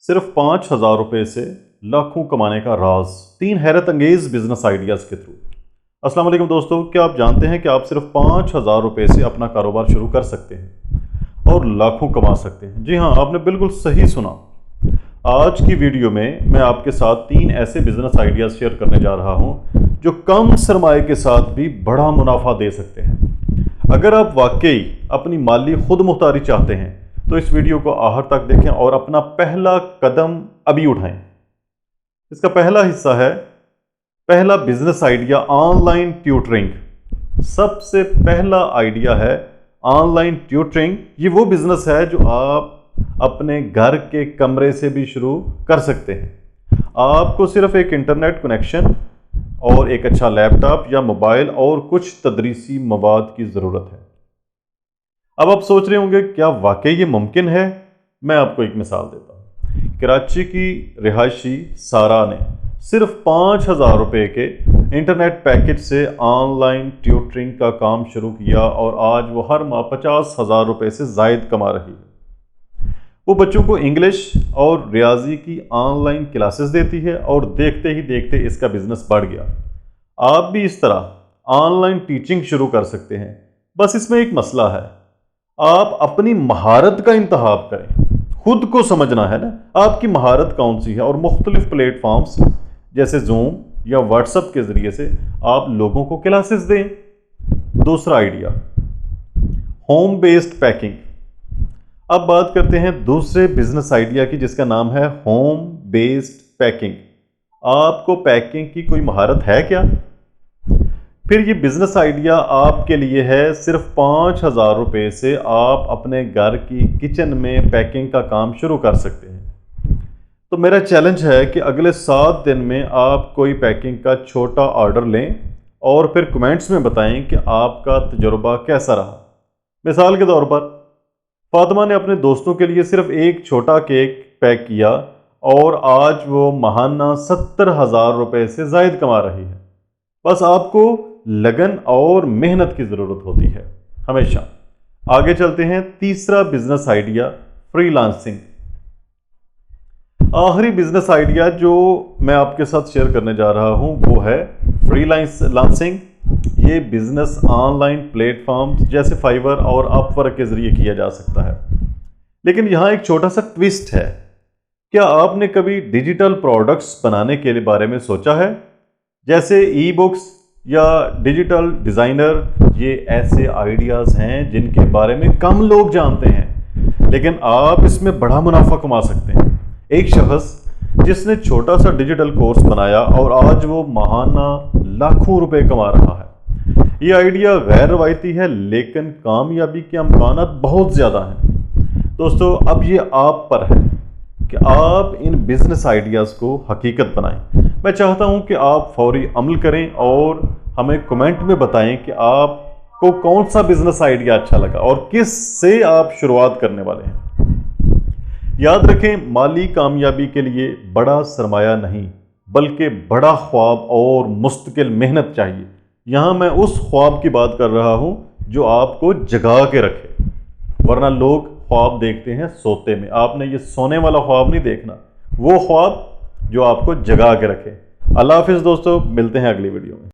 صرف 5,000 रुपए से लाखों कमाने का राज, 3 हैरत अंगेज बिजनेस आइडियाज़ के थ्रू। अस्सलाम वालेकुम दोस्तों, क्या आप जानते हैं कि आप सिर्फ 5,000 रुपए से अपना कारोबार शुरू कर सकते हैं और लाखों कमा सकते हैं? जी हाँ, आपने बिल्कुल सही सुना। आज की वीडियो में मैं आपके साथ 3 ऐसे बिजनेस आइडियाज़ शेयर करने जा रहा हूँ जो कम सरमाए के साथ भी बड़ा मुनाफा दे सकते हैं। अगर आप वाकई अपनी माली खुद मुख्तारी चाहते हैं तो इस वीडियो को आखिर तक देखें और अपना पहला कदम अभी उठाएं। इसका पहला हिस्सा है पहला बिजनेस आइडिया, ऑनलाइन ट्यूटरिंग। सबसे पहला आइडिया है ऑनलाइन ट्यूटरिंग। ये वो बिजनेस है जो आप अपने घर के कमरे से भी शुरू कर सकते हैं। आपको सिर्फ एक इंटरनेट कनेक्शन और एक अच्छा लैपटॉप या मोबाइल और कुछ तदरीसी मवाद की ज़रूरत है। अब आप सोच रहे होंगे क्या वाकई ये मुमकिन है? मैं आपको एक मिसाल देता हूँ। कराची की रिहायशी सारा ने सिर्फ 5,000 रुपये के इंटरनेट पैकेज से ऑनलाइन ट्यूटरिंग का काम शुरू किया और आज वो हर माह 50,000 रुपये से ज़ायद कमा रही है। वो बच्चों को इंग्लिश और रियाजी की ऑनलाइन क्लासेस देती है और देखते ही देखते इसका बिजनेस बढ़ गया। आप भी इस तरह ऑनलाइन टीचिंग शुरू कर सकते हैं। बस इसमें एक मसला है, आप अपनी महारत का इंतखाब करें। खुद को समझना है ना, आपकी महारत कौन सी है, और मुख्तलिफ प्लेटफॉर्म्स जैसे जूम या व्हाट्सएप के ज़रिए से आप लोगों को क्लासेस दें। दूसरा आइडिया, होम बेस्ड पैकिंग। अब बात करते हैं दूसरे बिजनेस आइडिया की, जिसका नाम है होम बेस्ड पैकिंग। आपको पैकिंग की कोई महारत है क्या? फिर ये बिजनेस आइडिया आपके लिए है। सिर्फ 5,000 रुपये से आप अपने घर की किचन में पैकिंग का काम शुरू कर सकते हैं। तो मेरा चैलेंज है कि अगले 7 दिन में आप कोई पैकिंग का छोटा ऑर्डर लें और फिर कमेंट्स में बताएं कि आपका तजुर्बा कैसा रहा। मिसाल के तौर पर फातिमा ने अपने दोस्तों के लिए सिर्फ एक छोटा केक पैक किया और आज वो माहाना 70,000 रुपये से ज़ायद कमा रही है। बस आपको लगन और मेहनत की ज़रूरत होती है हमेशा। आगे चलते हैं, तीसरा बिजनेस आइडिया, फ्रीलांसिंग। आखिरी बिजनेस आइडिया जो मैं आपके साथ शेयर करने जा रहा हूं वो है फ्रीलांसिंग। ये बिजनेस ऑनलाइन प्लेटफॉर्म जैसे फाइवर और अपवर्क के जरिए किया जा सकता है, लेकिन यहां एक छोटा सा ट्विस्ट है। क्या आपने कभी डिजिटल प्रोडक्ट्स बनाने के बारे में सोचा है, जैसे ई बुक्स या डिजिटल डिज़ाइनर? ये ऐसे आइडियाज़ हैं जिनके बारे में कम लोग जानते हैं, लेकिन आप इसमें बड़ा मुनाफा कमा सकते हैं। एक शख्स जिसने छोटा सा डिजिटल कोर्स बनाया और आज वो माहाना लाखों रुपए कमा रहा है। ये आइडिया गैर रवायती है, लेकिन कामयाबी के इम्कानात बहुत ज़्यादा हैं। दोस्तों, अब ये आप पर है कि आप इन बिजनेस आइडियाज़ को हकीकत बनाएं। मैं चाहता हूं कि आप फौरी अमल करें और हमें कमेंट में बताएं कि आपको कौन सा बिजनेस आइडिया अच्छा लगा और किस से आप शुरुआत करने वाले हैं। याद रखें, माली कामयाबी के लिए बड़ा सरमाया नहीं बल्कि बड़ा ख्वाब और मुस्तकिल मेहनत चाहिए। यहां मैं उस ख्वाब की बात कर रहा हूं जो आपको जगा के रखे, वरना लोग ख्वाब देखते हैं सोते में। आपने ये सोने वाला ख्वाब नहीं देखना, वो ख्वाब जो आपको जगा के रखे। अल्लाह हाफिज़ दोस्तों, मिलते हैं अगली वीडियो में।